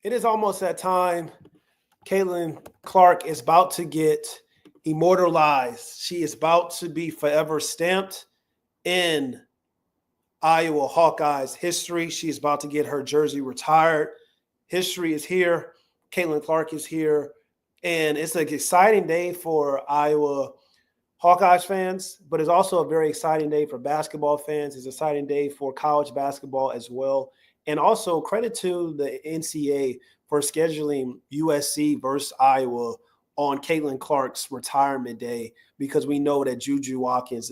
It is almost that time. Caitlin Clark is about to get immortalized. She is about to be forever stamped in Iowa Hawkeyes history. She is about to get her jersey retired. History is here. Caitlin Clark is here. And it's an exciting day for Iowa Hawkeyes fans, but it's also a very exciting day for basketball fans. It's an exciting day for college basketball as well. And also credit to the NCAA for scheduling USC versus Iowa on Caitlin Clark's retirement day, because we know that Juju Watkins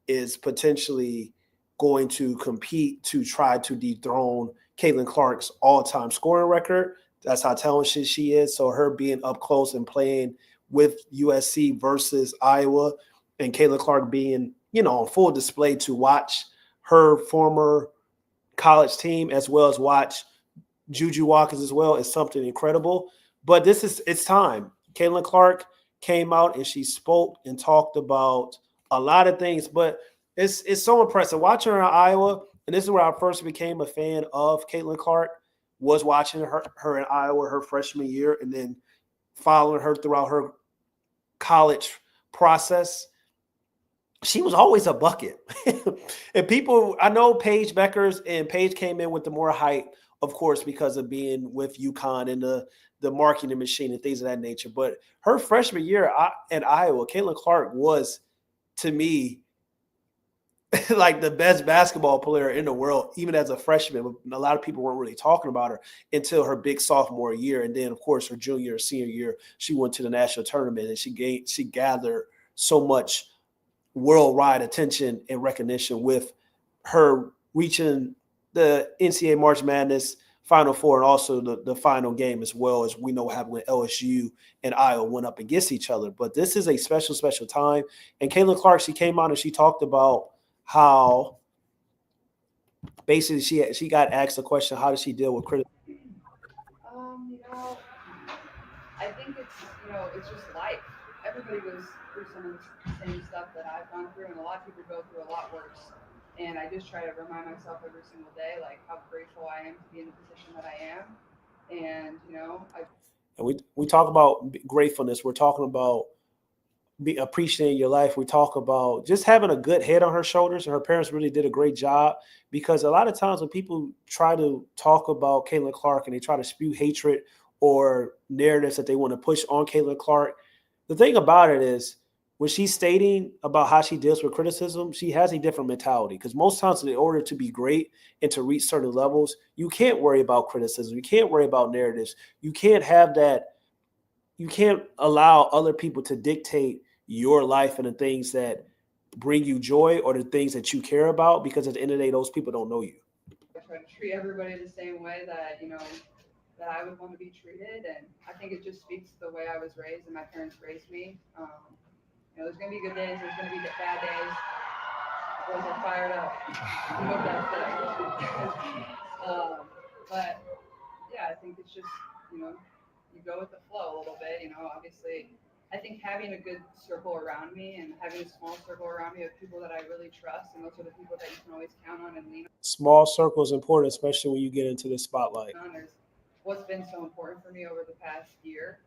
is potentially going to compete to try to dethrone Caitlin Clark's all-time scoring record. That's how talented she is. So her being up close and playing with USC versus Iowa, and Caitlin Clark being, on full display to watch her former college team as well as watch Juju Watkins as well is something incredible. But it's time. Caitlin Clark came out and she spoke and talked about a lot of things, but it's so impressive watching her in Iowa. And this is where I first became a fan of Caitlin Clark, was watching her in Iowa her freshman year, and then following her throughout her college process. She was always a bucket. And people, I know Paige Beckers, and Paige came in with the more hype, of course, because of being with UConn and the marketing machine and things of that nature. But her freshman year at Iowa, Caitlin Clark was, to me, like the best basketball player in the world, even as a freshman. A lot of people weren't really talking about her until her big sophomore year. And then, of course, her junior and senior year, she went to the national tournament and she gathered so much worldwide attention and recognition with her reaching the NCAA March Madness Final Four, and also the final game, as well as we know what happened when LSU and Iowa went up against each other. But this is a special, special time. And Caitlin Clark, she came out and she talked about how basically she got asked the question, how does she deal with criticism? You know, I think it's just life. Everybody goes through some of the same stuff that I've gone through, and a lot of people go through a lot worse. And I just try to remind myself every single day, like how grateful I am to be in the position that I am. And I And we talk about gratefulness. We're talking about be appreciating your life. We talk about just having a good head on her shoulders, and her parents really did a great job, because a lot of times when people try to talk about Caitlin Clark and they try to spew hatred or narratives that they want to push on Caitlin Clark, the thing about it is when she's stating about how she deals with criticism, she has a different mentality, because most times in order to be great and to reach certain levels, you can't worry about criticism. You can't worry about narratives. You can't have that. You can't allow other people to dictate your life and the things that bring you joy or the things that you care about, because at the end of the day, those people don't know you. try to treat everybody the same way that I would want to be treated. And I think it just speaks to the way I was raised and my parents raised me. There's gonna be good days. There's gonna be bad days. The boys are fired up. I hope that's good. But yeah, I think it's just you know you go with the flow a little bit. Obviously, I think having a good circle around me and having a small circle around me of people that I really trust, and those are the people that you can always count on and lean Small circle is important, especially when you get into the spotlight. on, is what's been so important for me over the past year.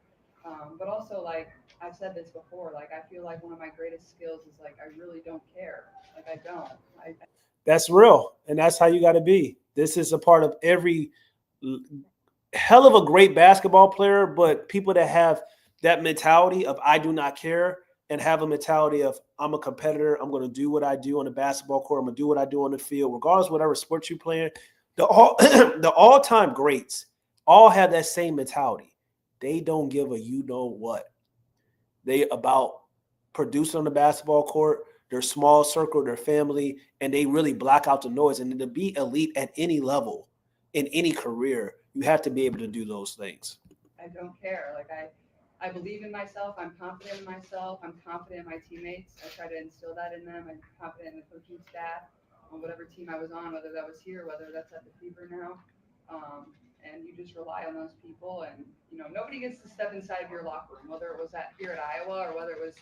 But also, like I've said this before, like I feel like one of my greatest skills is like I really don't care. Like I don't. That's real, and that's how you got to be. This is a part of every hell of a great basketball player, but people that have that mentality of I do not care and have a mentality of I'm a competitor. I'm going to do what I do on the basketball court. I'm going to do what I do on the field, regardless of whatever sport you're playing. The all time greats all have that same mentality. They don't give a you know what. They about producing on the basketball court, their small circle, their family, and they really block out the noise. And to be elite at any level in any career, you have to be able to do those things. I don't care. I believe in myself. I'm confident in myself. I'm confident in my teammates. I try to instill that in them. I'm confident in the coaching staff on whatever team I was on, whether that was here, whether that's at the Fever now. And you just rely on those people. And nobody gets to step inside of your locker room, whether it was here at Iowa or whether it was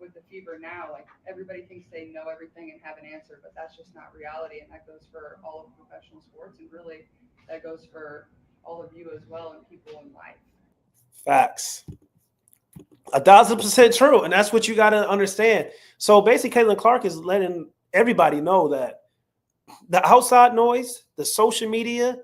with the Fever now. Like everybody thinks they know everything and have an answer, but that's just not reality. And that goes for all of professional sports, and really that goes for all of you as well and people in life. Facts. 1,000% true. And that's what you got to understand. So basically, Caitlin Clark is letting everybody know that the outside noise, the social media,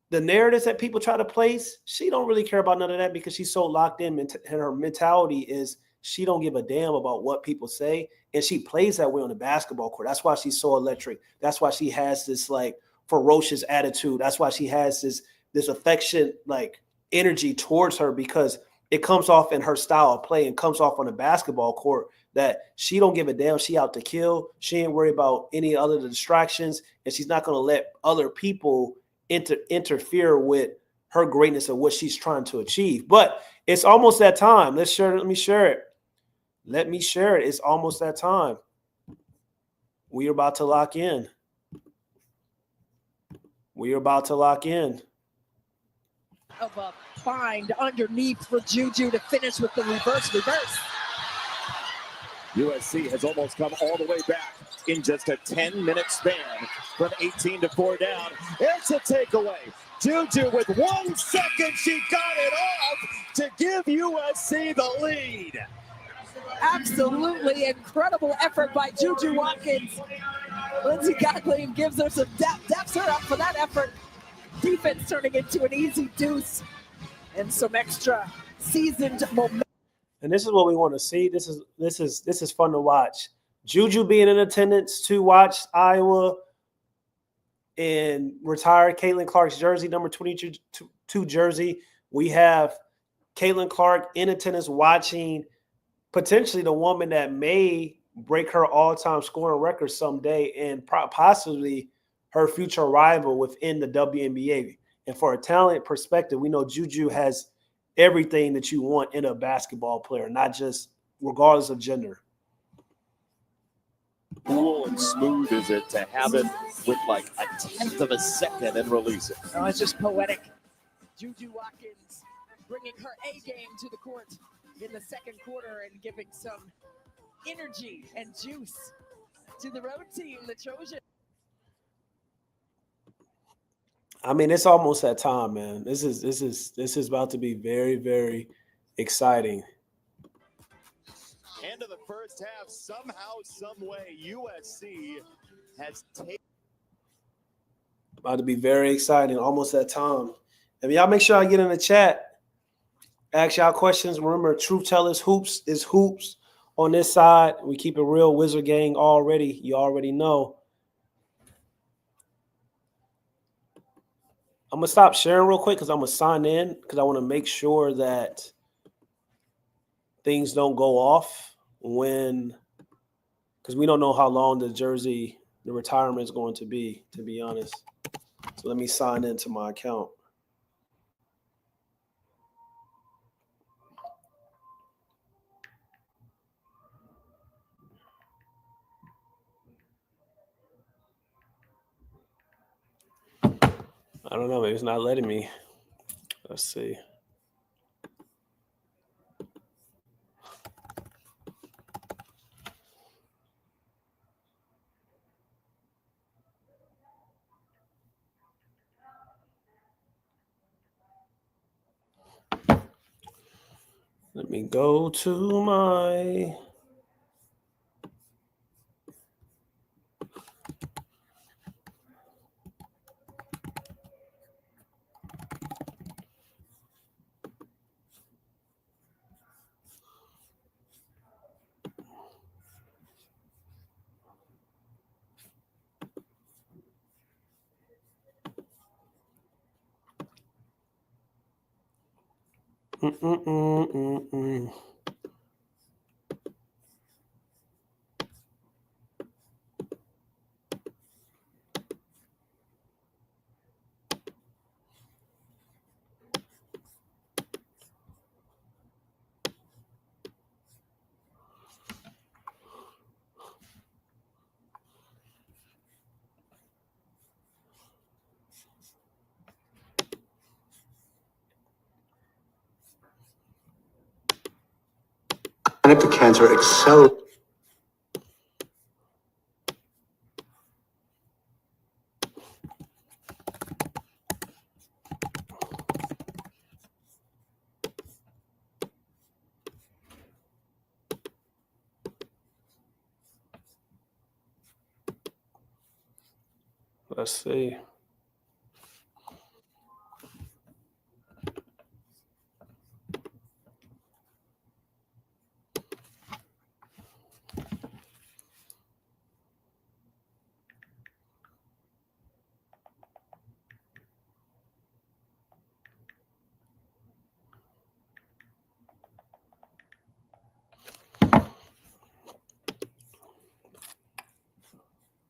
the narratives that people try to place, she don't really care about none of that because she's so locked in. And her mentality is she don't give a damn about what people say. And she plays that way on the basketball court. That's why she's so electric. That's why she has this like ferocious attitude. That's why she has this affection, like energy towards her, because it comes off in her style of play and comes off on the basketball court that she don't give a damn. She out to kill. She ain't worried about any other distractions, and she's not going to let other people interfere with her greatness of what she's trying to achieve. But it's almost that time. Let me share it. Let me share it. It's almost that time. We are about to lock in. We are about to lock in. Of a find underneath for Juju to finish with the reverse. USC has almost come all the way back in just a 10-minute span from 18 to 4 down. It's a takeaway. Juju with 1 second, she got it off to give USC the lead. Absolutely incredible effort by Juju Watkins. Lindsey Godwin gives her some daps her up for that effort. Defense turning into an easy deuce and some extra seasoned momentum. And this is what we want to see. This is fun to watch. Juju being in attendance to watch Iowa and retire Caitlin Clark's jersey, number 22 jersey. We have Caitlin Clark in attendance watching potentially the woman that may break her all-time scoring record someday and possibly her future rival within the WNBA. And for a talent perspective, we know Juju has everything that you want in a basketball player, not just regardless of gender. Cool and smooth is it to have it with like a 1/10 of a second and release it? Oh, it's just poetic. Juju Watkins bringing her A game to the court in the second quarter and giving some energy and juice to the road team, the Trojans. I mean, it's almost that time, man. This is about to be very, very exciting. End of the first half, somehow, some way, USC has taken. About to be very exciting. Almost that time. And y'all make sure I get in the chat. Ask y'all questions. Remember, Truth Tellers Hoops is hoops on this side. We keep it real, Wizard Gang already. You already know. I'm going to stop sharing real quick because I'm going to sign in because I want to make sure that things don't go off because we don't know how long the retirement is going to be honest. So let me sign into my account. I don't know. Maybe it's not letting me. Let's see. Let me go to my. Connected cancer accelerates. Let's see.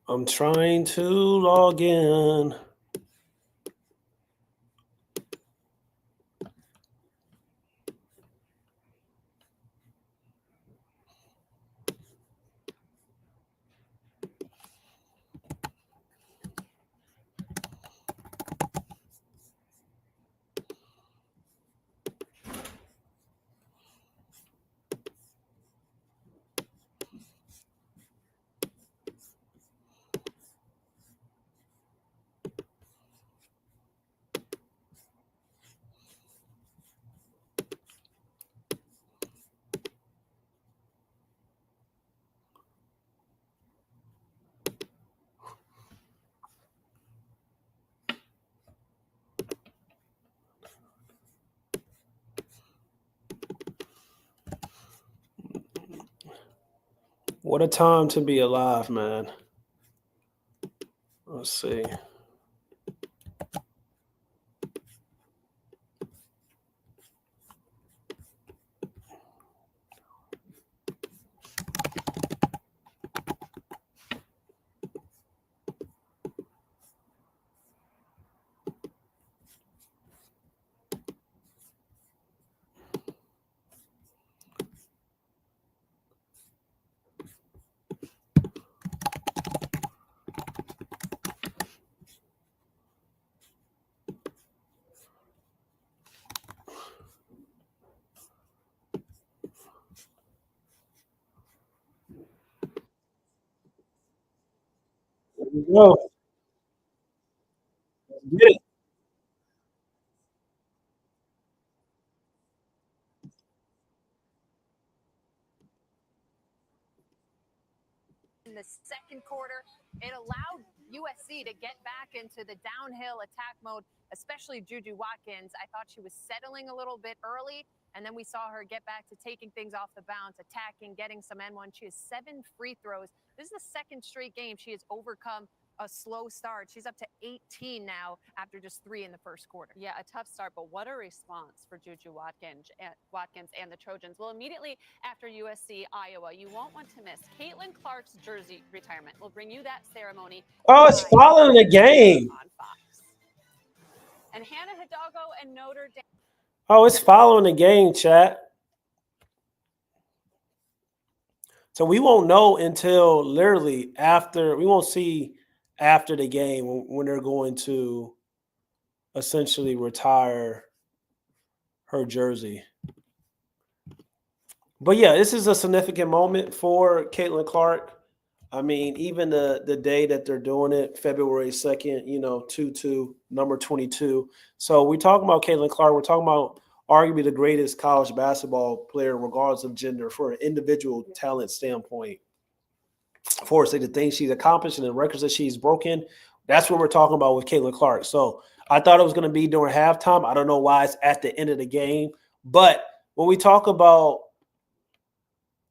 I'm trying to log in. What a time to be alive, man. Let's see. There we go. Let's get it. In the second quarter, it allowed USC to get back into the downhill attack mode, especially Juju Watkins. I thought she was settling a little bit early, and then we saw her get back to taking things off the bounce, attacking, getting some N1. She has 7 free throws. This is the second straight game she has overcome a slow start. She's up to 18 now after just 3 in the first quarter. Yeah, a tough start, but what a response for Juju Watkins and the Trojans. Well, immediately after USC Iowa, you won't want to miss Caitlin Clark's jersey retirement. We'll bring you that ceremony. Oh, it's following the game. On Fox. And Hannah Hidalgo and Notre Dame. Oh, it's following the game, chat. So we won't know until literally after. We won't see after the game when they're going to essentially retire her jersey. But yeah, this is a significant moment for Caitlin Clark. I mean, even the day that they're doing it, February 2nd, 2-2, number 22. So we're talking about Caitlin Clark. We're talking about arguably the greatest college basketball player, regardless of gender, for an individual talent standpoint. For the things she's accomplished and the records that she's broken, that's what we're talking about with Caitlin Clark. So I thought it was going to be during halftime. I don't know why it's at the end of the game. But when we talk about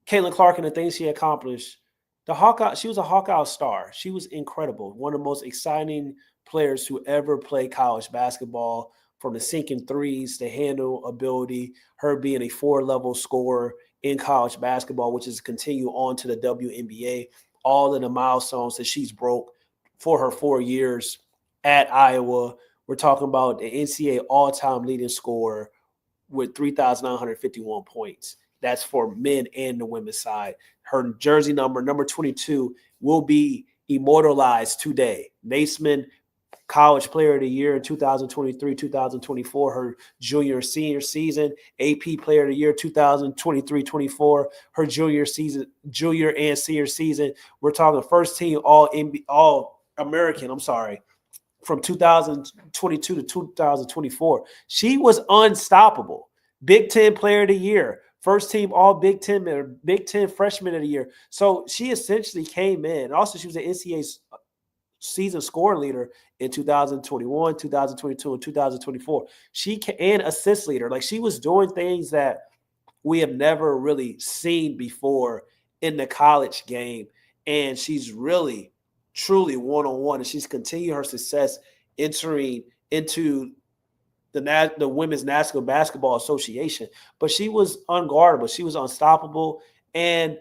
Caitlin Clark and the things she accomplished, she was a Hawkeye star. She was incredible. One of the most exciting players to ever play college basketball, from the sinking threes, the handle ability, her being a 4-level scorer in college basketball, which is continue on to the WNBA, all of the milestones that she's broke for her 4 years at Iowa. We're talking about the NCAA all-time leading scorer with 3,951 points. That's for men and the women's side. Her jersey number 22, will be immortalized today. Naismith College Player of the Year in 2023, 2024, her junior and senior season. AP Player of the Year 2023-24, her junior and senior season. We're talking first team all American, from 2022 to 2024. She was unstoppable. Big Ten Player of the Year, first team all Big Ten Freshman of the Year. So she essentially came in. Also, she was an NCAA season scoring leader in 2021, 2022, and 2024. And assist leader. Like, she was doing things that we have never really seen before in the college game. And she's really, truly one-on-one. And she's continued her success entering into the Women's National Basketball Association. But she was unguardable. She was unstoppable. And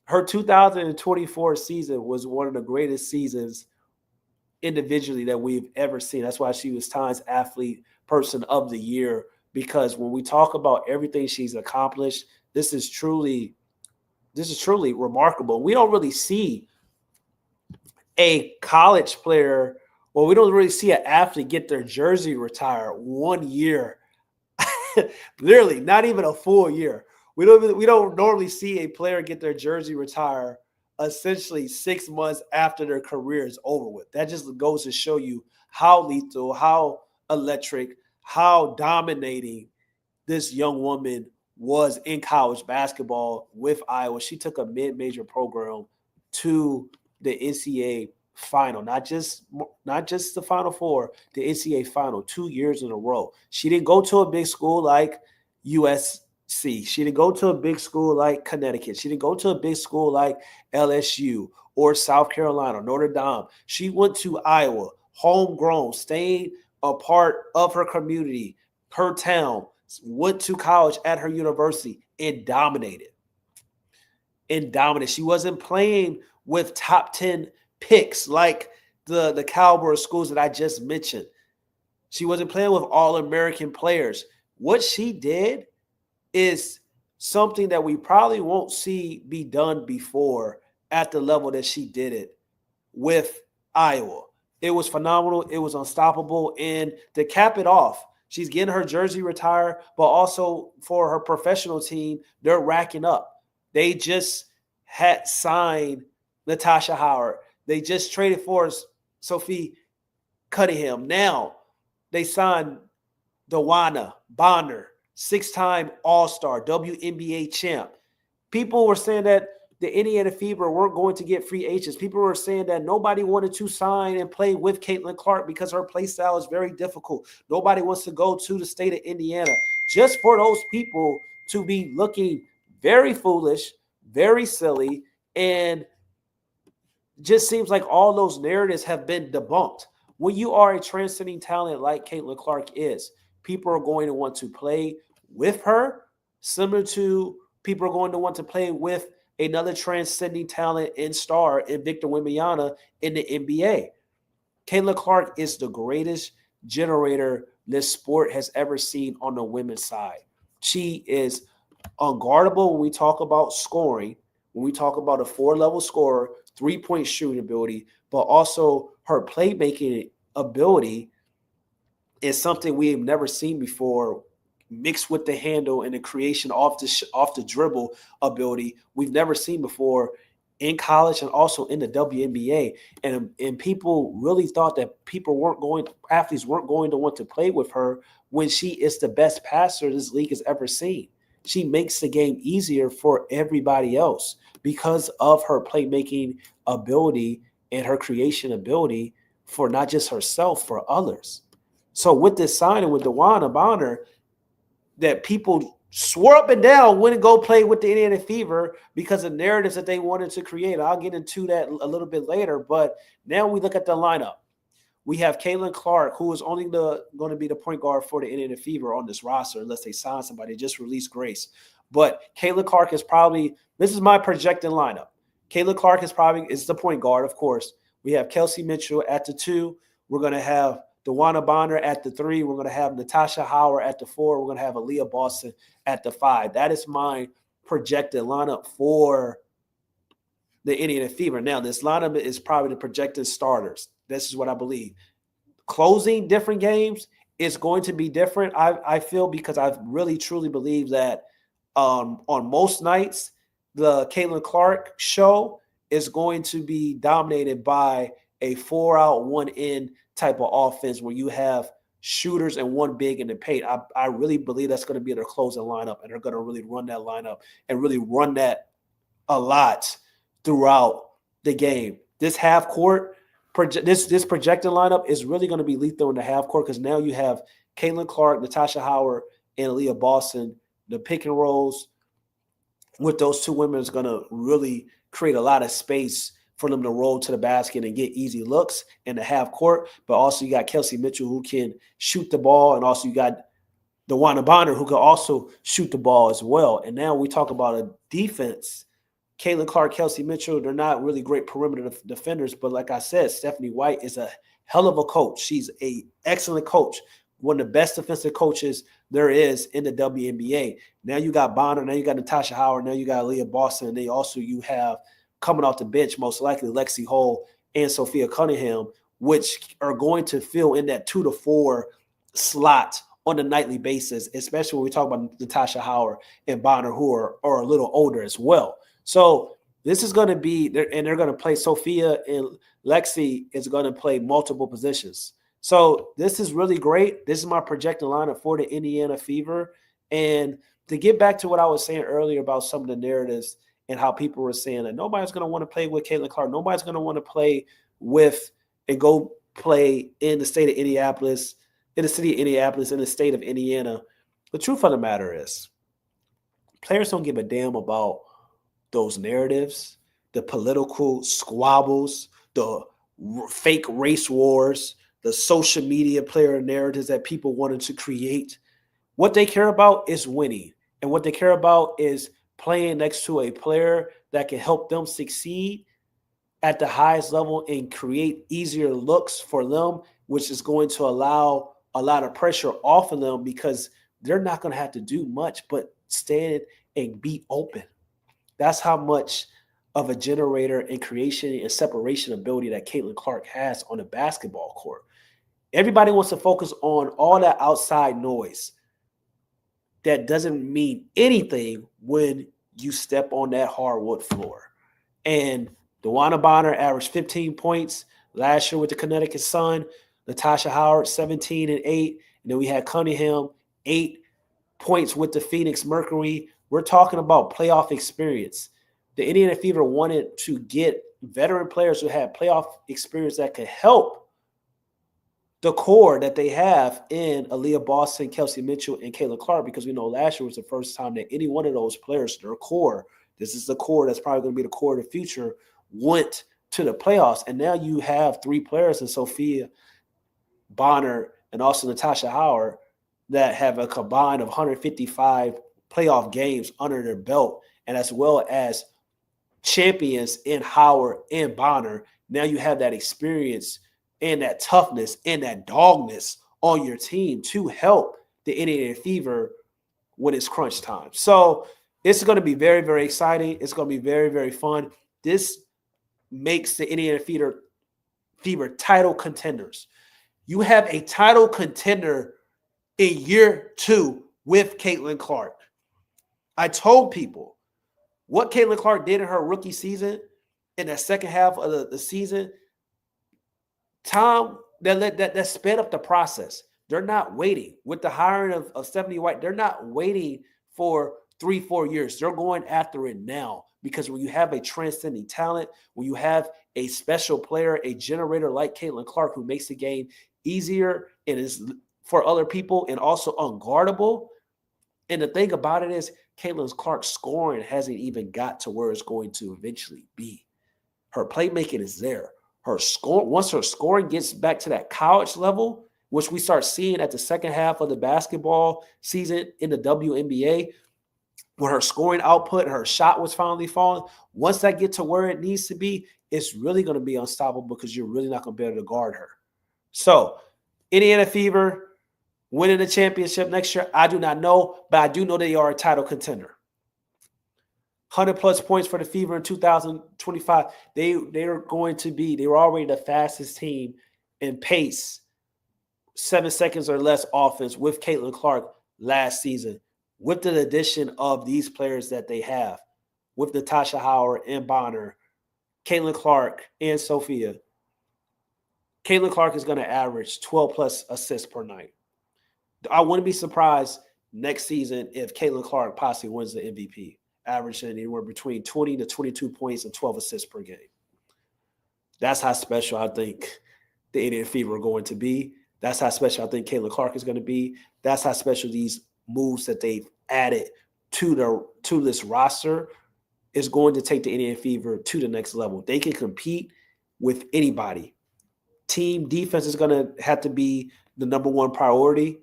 her 2024 season was one of the greatest seasons individually that we've ever seen. That's why she was Times Athlete Person of the Year, because when we talk about everything she's accomplished, this is truly remarkable. We don't really see a college player, or we don't really see an athlete get their jersey retired 1 year, literally not even a full year. We don't normally see a player get their jersey retired essentially 6 months after their career is over with. That just goes to show you how lethal, how electric, how dominating this young woman was in college basketball with Iowa. She took a mid-major program to the NCAA final, not just the Final Four, the NCAA final 2 years in a row. She didn't go to a big school like USC. She didn't go to a big school like Connecticut. She didn't go to a big school like LSU or South Carolina, Notre Dame. She went to Iowa, homegrown, stayed a part of her community, her town, went to college at her university, and dominated. She wasn't playing with top 10 picks like the caliber of schools that I just mentioned. She wasn't playing with all-American players. What she did is something that we probably won't see be done before at the level that she did it with Iowa. It was phenomenal. It was unstoppable. And to cap it off, she's getting her jersey retired, but also for her professional team, they're racking up. They just had signed Natasha Howard. They just traded for Sophie Cunningham. Now they signed DeWanna Bonner, 6-time All-Star, WNBA champ. People were saying that the Indiana Fever weren't going to get free agents. People were saying that nobody wanted to sign and play with Caitlin Clark because her play style is very difficult. Nobody wants to go to the state of Indiana. Just for those people to be looking very foolish, very silly, and just seems like all those narratives have been debunked. When you are a transcending talent like Caitlin Clark is, people are going to want to play with her, similar to people are going to want to play with another transcending talent and star in Victor Wembanyama in the NBA. Caitlin Clark is the greatest generator this sport has ever seen on the women's side. She is unguardable when we talk about scoring, when we talk about a 4-level scorer, 3-point shooting ability, but also her playmaking ability is something we have never seen before, mixed with the handle and the creation off the dribble ability we've never seen before in college and also in the WNBA. And people really thought that athletes weren't going to want to play with her when she is the best passer this league has ever seen. She makes the game easier for everybody else because of her playmaking ability and her creation ability for not just herself, for others. So with this signing with DeWanna Bonner, that people swore up and down wouldn't go play with the Indiana Fever because of narratives that they wanted to create. I'll get into that a little bit later, but now we look at the lineup. We have Caitlin Clark, who is only going to be the point guard for the Indiana Fever on this roster unless they sign somebody. They just released Grace. But Caitlin Clark is probably – this is my projected lineup. Caitlin Clark is the point guard, of course. We have Kelsey Mitchell at the 2. We're going to have DeWanna Bonner at the 3. We're going to have Natasha Howard at the 4. We're going to have Aliyah Boston at the 5. That is my projected lineup for the Indiana Fever. Now, this lineup is probably the projected starters. This is what I believe. Closing different games is going to be different, I feel, because I really, truly believe that on most nights, the Caitlin Clark show is going to be dominated by a 4-out, 1-in type of offense where you have shooters and one big in the paint. I really believe that's going to be their closing lineup, and they're going to really run that lineup and really run that a lot throughout the game. This half court, this projected lineup is really going to be lethal in the half court because now you have Caitlin Clark, Natasha Howard, and Aliyah Boston. The pick and rolls with those two women is going to really create a lot of space for them to roll to the basket and get easy looks in the half court. But also you got Kelsey Mitchell who can shoot the ball, and also you got DeWanna Bonner who can also shoot the ball as well. And now we talk about a defense. Caitlin Clark, Kelsey Mitchell, they're not really great perimeter defenders, but like I said, Stephanie White is a hell of a coach. She's an excellent coach, one of the best defensive coaches there is in the WNBA. Now you got Bonner, now you got Natasha Howard, now you got Aliyah Boston, and then also you have coming off the bench, most likely Lexi Hull and Sophia Cunningham, which are going to fill in that 2 to 4 slot on a nightly basis, especially when we talk about Natasha Howard and Bonner, who are a little older as well. So this is going to be, and they're going to play Sophia and Lexi is going to play multiple positions. So this is really great. This is my projected lineup for the Indiana Fever. And to get back to what I was saying earlier about some of the narratives and how people were saying that nobody's going to want to play with Caitlin Clark, nobody's going to want to play with and go play in the state of Indianapolis, in the city of Indianapolis, in the state of Indiana. The truth of the matter is players don't give a damn about those narratives, the political squabbles, the fake race wars, the social media player narratives that people wanted to create. What they care about is winning. And what they care about is playing next to a player that can help them succeed at the highest level and create easier looks for them, which is going to allow a lot of pressure off of them because they're not going to have to do much but stand and be open. That's how much of a generator and creation and separation ability that Caitlin Clark has on a basketball court. Everybody wants to focus on all that outside noise that doesn't mean anything when you step on that hardwood floor. And DeWanna Bonner averaged 15 points last year with the Connecticut Sun. Natasha Howard, 17 and 8. And then we had Cunningham, 8 points with the Phoenix Mercury. We're talking about playoff experience. The Indiana Fever wanted to get veteran players who had playoff experience that could help the core that they have in Aliyah Boston, Kelsey Mitchell, and Caitlin Clark, because we know last year was the first time that any one of those players, their core, this is the core that's probably going to be the core of the future, went to the playoffs. And now you have 3 players in Sophia Bonner and also Natasha Howard that have a combined of 155 playoff games under their belt, and as well as champions in Howard and Bonner. Now you have that experience and that toughness and that dogness on your team to help the Indiana Fever when it's crunch time. So it's going to be very, very exciting. It's going to be very, very fun. This makes the Indiana Fever title contenders. You have a title contender in year 2 with Caitlin Clark. I told people what Caitlin Clark did in her rookie season, in that second half of the season, that sped up the process. They're not waiting. With the hiring of Stephanie White, they're not waiting for 3-4 years. They're going after it now, because when you have a transcending talent, when you have a special player, a generator like Caitlin Clark who makes the game easier and is for other people and also unguardable. And the thing about it is Caitlin Clark's scoring hasn't even got to where it's going to eventually be. Her playmaking is there. Once her scoring gets back to that college level, which we start seeing at the second half of the basketball season in the WNBA, when her scoring output and her shot was finally falling, once that gets to where it needs to be, it's really going to be unstoppable because you're really not going to be able to guard her. So, Indiana Fever winning the championship next year, I do not know, but I do know they are a title contender. 100-plus points for the Fever in 2025. They were already the fastest team in pace, 7 seconds or less offense with Caitlin Clark last season. With the addition of these players that they have, with Natasha Howard and Bonner, Caitlin Clark and Sophia, Caitlin Clark is going to average 12-plus assists per night. I wouldn't be surprised next season if Caitlin Clark possibly wins the MVP, averaging anywhere between 20 to 22 points and 12 assists per game. That's how special I think the Indian Fever are going to be. That's how special I think Caitlin Clark is going to be. That's how special these moves that they've added to this roster is going to take the Indian Fever to the next level. They can compete with anybody. Team defense is going to have to be the number one priority,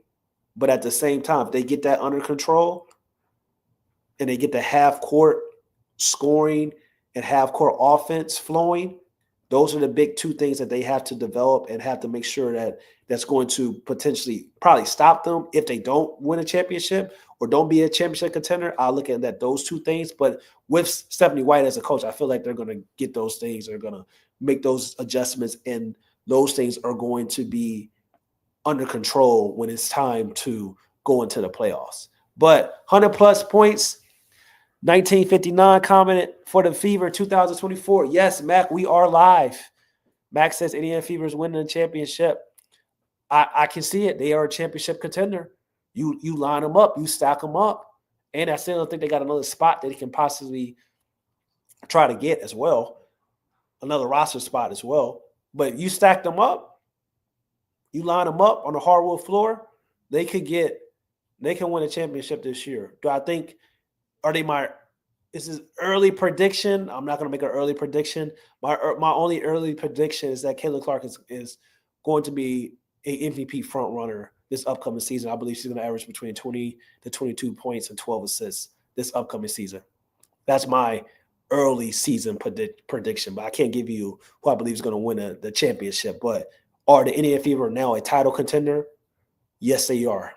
but at the same time, if they get that under control and they get the half-court scoring and half-court offense flowing, those are the big two things that they have to develop and have to make sure that that's going to potentially probably stop them if they don't win a championship or don't be a championship contender. I'll look at that, those two things. But with Stephanie White as a coach, I feel like they're going to get those things. They're going to make those adjustments, and those things are going to be under control when it's time to go into the playoffs. But 100-plus points, 1959 commented for the Fever 2024. Yes, Mac, we are live. Mac says Indiana Fever is winning the championship. I can see it. They are a championship contender. You line them up, you stack them up, and I still don't think they got another spot that they can possibly try to get as well, another roster spot as well. But you stack them up, you line them up on the hardwood floor, they can win a championship this year. Do I think? This is early prediction. I'm not going to make an early prediction. My only early prediction is that Caitlin Clark is going to be an MVP front runner this upcoming season. I believe she's going to average between 20 to 22 points and 12 assists this upcoming season. That's my early season prediction, but I can't give you who I believe is going to win the championship. But are the Indiana Fever now a title contender? Yes, they are.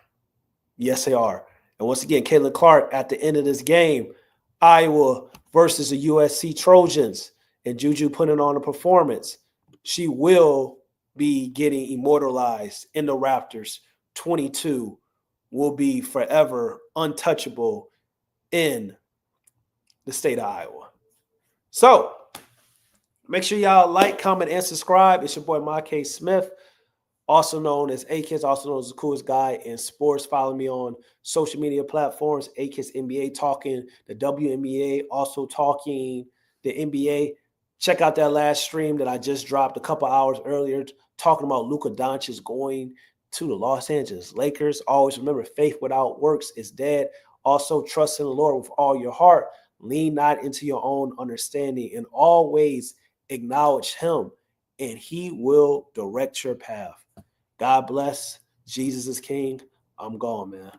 Yes, they are. And once again, Caitlin Clark at the end of this game, Iowa versus the USC Trojans, and Juju putting on a performance, she will be getting immortalized in the Raptors. 22 will be forever untouchable in the state of Iowa. So make sure y'all like, comment, and subscribe. It's your boy, Ma K. Smith, also known as A-Kids, also known as the coolest guy in sports. Follow me on social media platforms, A-Kids NBA, talking the WNBA, also talking the NBA. Check out that last stream that I just dropped a couple hours earlier, talking about Luka Doncic going to the Los Angeles Lakers. Always remember, faith without works is dead. Also, trust in the Lord with all your heart. Lean not into your own understanding, and always acknowledge him, and he will direct your path. God bless. Jesus is King. I'm gone, man.